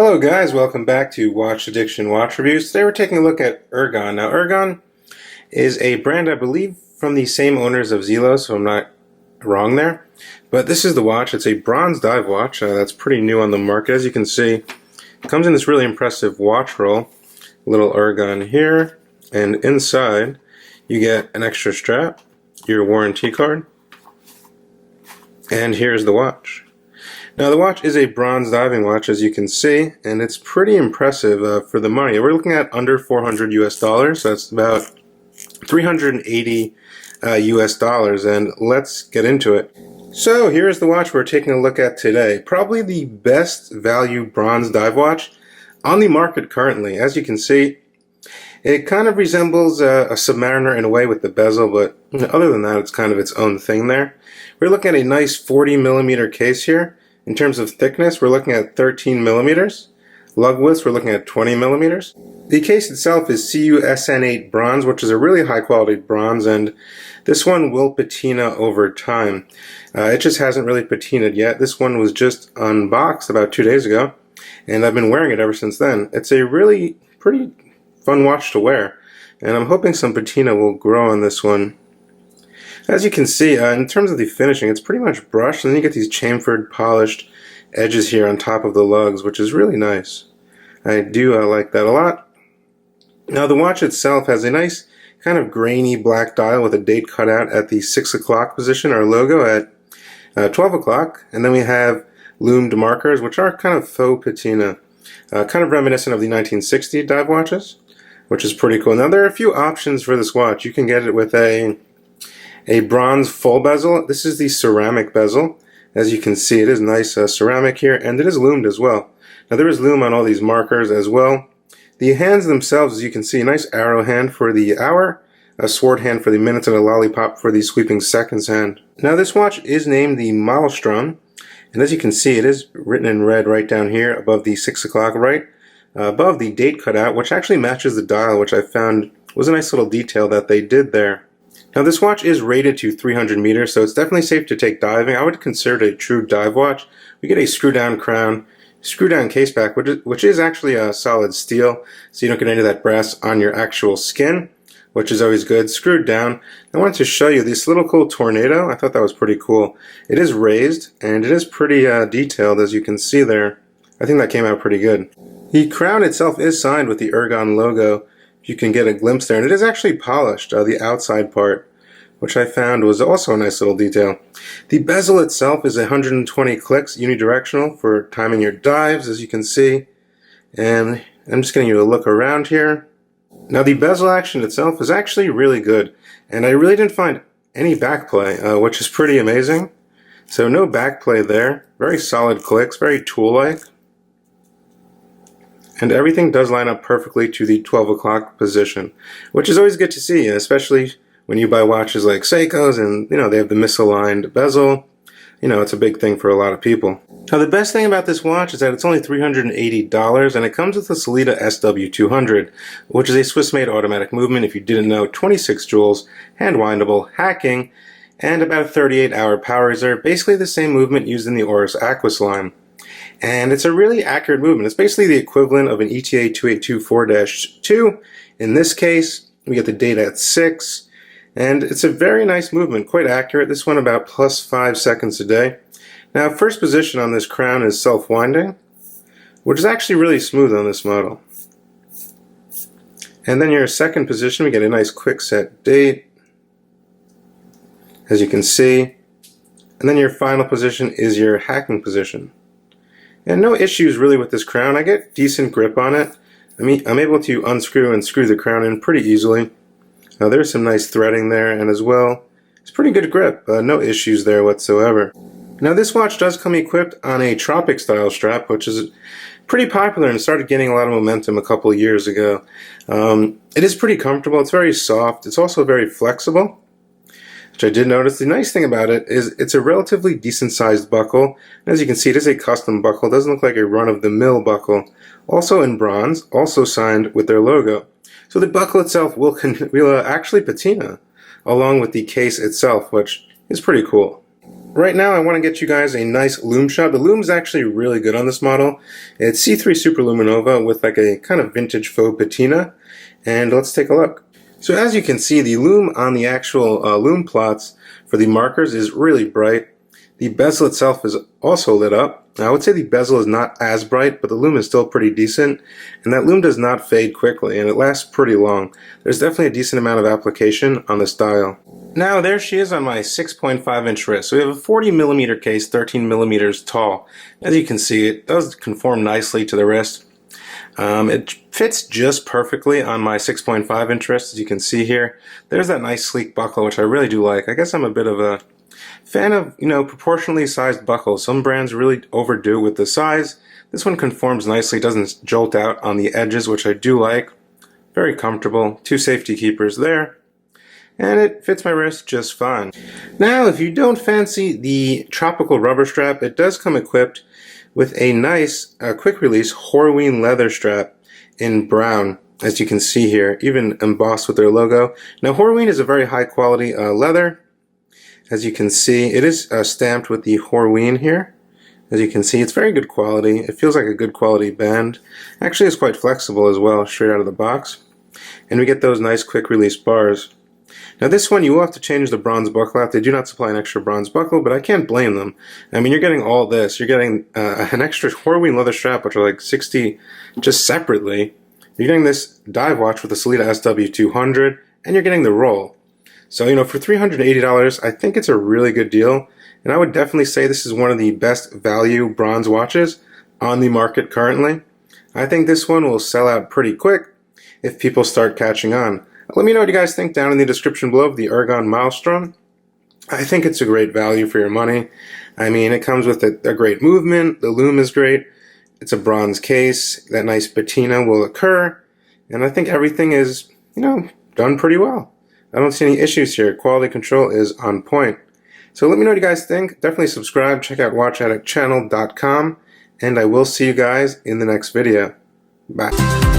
Hello guys, welcome back to Watch Addiction Watch Reviews. Today we're taking a look at Ergon. Now Ergon is a brand I believe from the same owners of Zelo, so I'm not wrong there. But this is the watch. It's a bronze dive watch that's pretty new on the market. As you can see, it comes in this really impressive watch roll. Little Ergon here, and inside you get an extra strap, your warranty card, and here's the watch. Now the watch is a bronze diving watch, as you can see, and it's pretty impressive for the money. We're looking at under $400 US, so that's about 380 US dollars, and let's get into it. So here's the watch we're taking a look at today. Probably the best value bronze dive watch on the market currently. As you can see, it kind of resembles a Submariner in a way with the bezel, but other than that, it's kind of its own thing there. We're looking at a nice 40 millimeter case here. In terms of thickness, we're looking at 13 millimeters. Lug widths, we're looking at 20 millimeters. The case itself is CU-SN8 bronze, which is a really high quality bronze, and this one will patina over time. It just hasn't really patinaed yet. This one was just unboxed about 2 days ago, and I've been wearing it ever since then. It's a really pretty fun watch to wear, and I'm hoping some patina will grow on this one. As you can see, in terms of the finishing, it's pretty much brushed, and then you get these chamfered, polished edges here on top of the lugs, which is really nice. I do like that a lot. Now the watch itself has a nice kind of grainy black dial with a date cut out at the 6 o'clock position, our logo at 12 o'clock, and then we have loomed markers, which are kind of faux patina, kind of reminiscent of the 1960 dive watches, which is pretty cool. Now there are a few options for this watch. You can get it with a bronze full bezel. This is the ceramic bezel. As you can see, it is nice ceramic here, and it is loomed as well. Now there is loom on all these markers as well. The hands themselves, as you can see, a nice arrow hand for the hour, a sword hand for the minutes, and a lollipop for the sweeping seconds hand. Now this watch is named the Maelstrom, and as you can see, it is written in red right down here above the 6 o'clock, right above the date cutout, which actually matches the dial, which I found was a nice little detail that they did there. Now this watch is rated to 300 meters, so it's definitely safe to take diving. I would consider it a true dive watch. We get a screw-down crown, screw-down case back, which is actually a solid steel, so you don't get any of that brass on your actual skin, which is always good. Screwed down. I wanted to show you this little cool tornado. I thought that was pretty cool. It is raised, and it is pretty detailed, as you can see there. I think that came out pretty good. The crown itself is signed with the Ergon logo. You can get a glimpse there, and it is actually polished, the outside part, which I found was also a nice little detail. The bezel itself is 120 clicks unidirectional for timing your dives, as you can see, and I'm just getting you a look around here. Now the bezel action itself is actually really good, and I really didn't find any backplay, which is pretty amazing. So no backplay there, very solid clicks, very tool-like. And everything does line up perfectly to the 12 o'clock position, which is always good to see, especially when you buy watches like Seiko's and, they have the misaligned bezel. It's a big thing for a lot of people. Now, the best thing about this watch is that it's only $380, and it comes with the Sellita SW200, which is a Swiss-made automatic movement, if you didn't know, 26 joules, hand-windable, hacking, and about a 38-hour power reserve, basically the same movement used in the Oris Aquis line. And it's a really accurate movement. It's basically the equivalent of an ETA 2824-2. In this case, we get the date at 6. And it's a very nice movement, quite accurate. This one about plus 5 seconds a day. Now, first position on this crown is self-winding, which is actually really smooth on this model. And then your second position, we get a nice quick set date, as you can see. And then your final position is your hacking position. And no issues really with this crown. I get decent grip on it. I'm able to unscrew and screw the crown in pretty easily. Now there's some nice threading there, and as well, it's pretty good grip. No issues there whatsoever. Now this watch does come equipped on a Tropic style strap, which is pretty popular and started getting a lot of momentum a couple of years ago. It is pretty comfortable. It's very soft. It's also very flexible, which I did notice. The nice thing about it is it's a relatively decent sized buckle. And as you can see, it is a custom buckle. It doesn't look like a run-of-the-mill buckle. Also in bronze, also signed with their logo. So the buckle itself will actually patina along with the case itself, which is pretty cool. Right now I want to get you guys a nice lume shot. The lume's actually really good on this model. It's C3 Super-Luminova with like a kind of vintage faux patina. And let's take a look. So as you can see, the lume on the actual lume plots for the markers is really bright. The bezel itself is also lit up. Now, I would say the bezel is not as bright, but the lume is still pretty decent. And that lume does not fade quickly, and it lasts pretty long. There's definitely a decent amount of application on this dial. Now there she is on my 6.5 inch wrist. So we have a 40 millimeter case, 13 millimeters tall. As you can see, it does conform nicely to the wrist. It fits just perfectly on my 6.5 inch wrist, as you can see here. There's that nice sleek buckle, which I really do like. I guess I'm a bit of a fan of, proportionally sized buckles. Some brands really overdo it with the size. This one conforms nicely, doesn't jolt out on the edges, which I do like. Very comfortable. 2 safety keepers there. And it fits my wrist just fine. Now, if you don't fancy the tropical rubber strap, it does come equipped with a nice quick release Horween leather strap in brown, as you can see here, even embossed with their logo. Now, Horween is a very high quality leather. As you can see, it is stamped with the Horween here. As you can see, it's very good quality. It feels like a good quality band. Actually, it's quite flexible as well, straight out of the box. And we get those nice quick release bars. Now this one, you will have to change the bronze buckle out. They do not supply an extra bronze buckle, but I can't blame them. I mean, you're getting all this. You're getting an extra Horween leather strap, which are like $60 just separately. You're getting this dive watch with the Sellita SW200, and you're getting the roll. So, for $380, I think it's a really good deal. And I would definitely say this is one of the best value bronze watches on the market currently. I think this one will sell out pretty quick if people start catching on. Let me know what you guys think down in the description below of the Ergon Maelstrom. I think it's a great value for your money. I mean, it comes with a great movement. The lume is great. It's a bronze case. That nice patina will occur. And I think everything is, done pretty well. I don't see any issues here. Quality control is on point. So let me know what you guys think. Definitely subscribe. Check out watchaddictchannel.com. And I will see you guys in the next video. Bye.